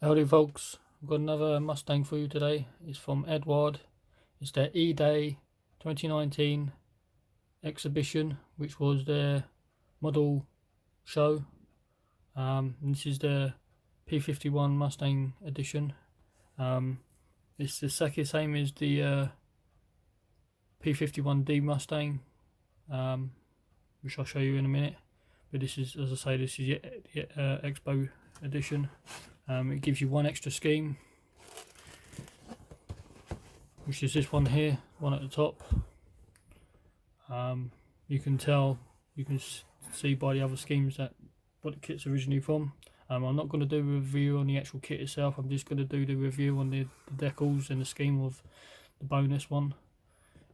Howdy folks, I've got another Mustang for you today. It's from Eduard. It's their eday 2019 exhibition, which was their model show. This is the P-51 Mustang edition. It's the same as the P-51D Mustang, which I'll show you in a minute. But this is, as I say, this is the Expo edition. It gives you one extra scheme, which is this one here, one at the top. You can see by the other schemes that what the kit's originally from. I'm not going to do a review on the actual kit itself. I'm just going to do the review on the decals and the scheme of the bonus one.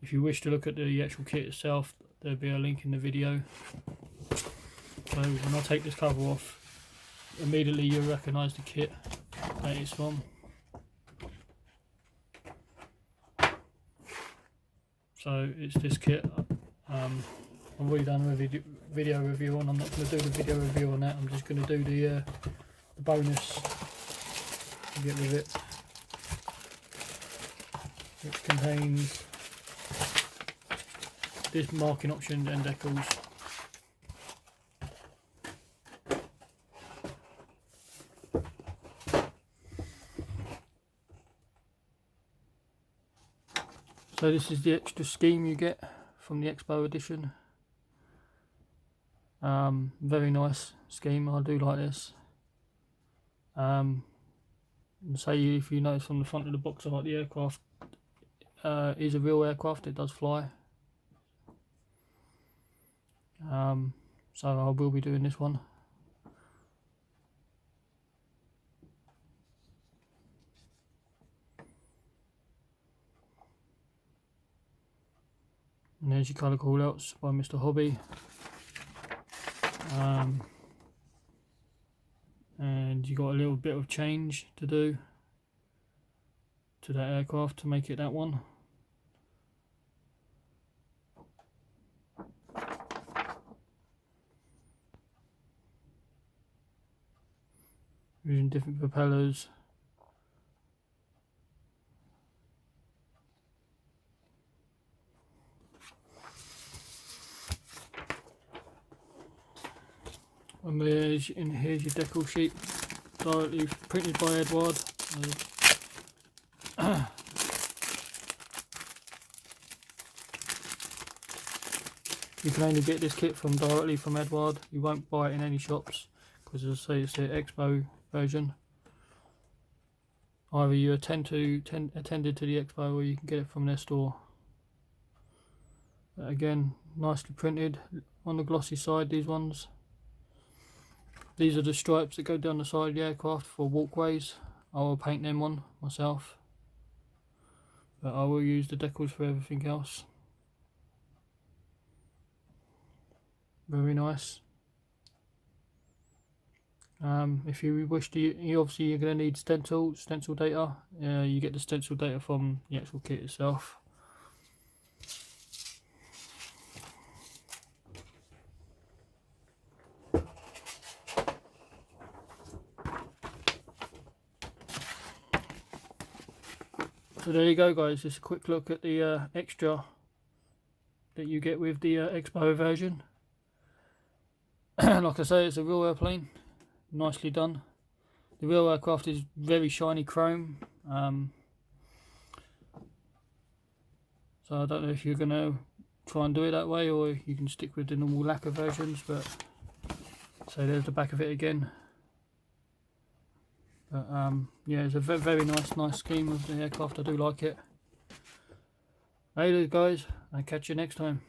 If you wish to look at the actual kit itself, there'll be a link in the video. So when I take this cover off, immediately you'll recognise the kit that it's from. So it's this kit. I've already done a video review on. I'm not going to do the video review on that. I'm just going to do the bonus to get with it, which contains this marking option and decals. So this is the extra scheme you get from the Expo edition. Very nice scheme, I do like this. Say if you notice from the front of the box art, the aircraft is a real aircraft, it does fly. So I will be doing this one. And there's your colour callouts by Mr. Hobby. And you got a little bit of change to do to that aircraft to make it that one. Using different propellers. And here's your decal sheet, directly printed by Eduard. You can only get this kit directly from Eduard. You won't buy it in any shops because, as I say, it's the Expo version. Either you attended to the Expo or you can get it from their store. Again, nicely printed on the glossy side, these ones. These are the stripes that go down the side of the aircraft for walkways. I will paint them on myself, but I will use the decals for everything else. Very nice. If you wish to, obviously you're going to need stencil data. You get the stencil data from the actual kit itself. So there you go guys, just a quick look at the extra that you get with the Expo version. Like I say, it's a real airplane, nicely done. The real aircraft is very shiny chrome, so I don't know if you're going to try and do it that way or you can stick with the normal lacquer versions, but so there's the back of it again. But yeah, it's a very nice scheme of the aircraft. I do like it. Hey guys, I'll catch you next time.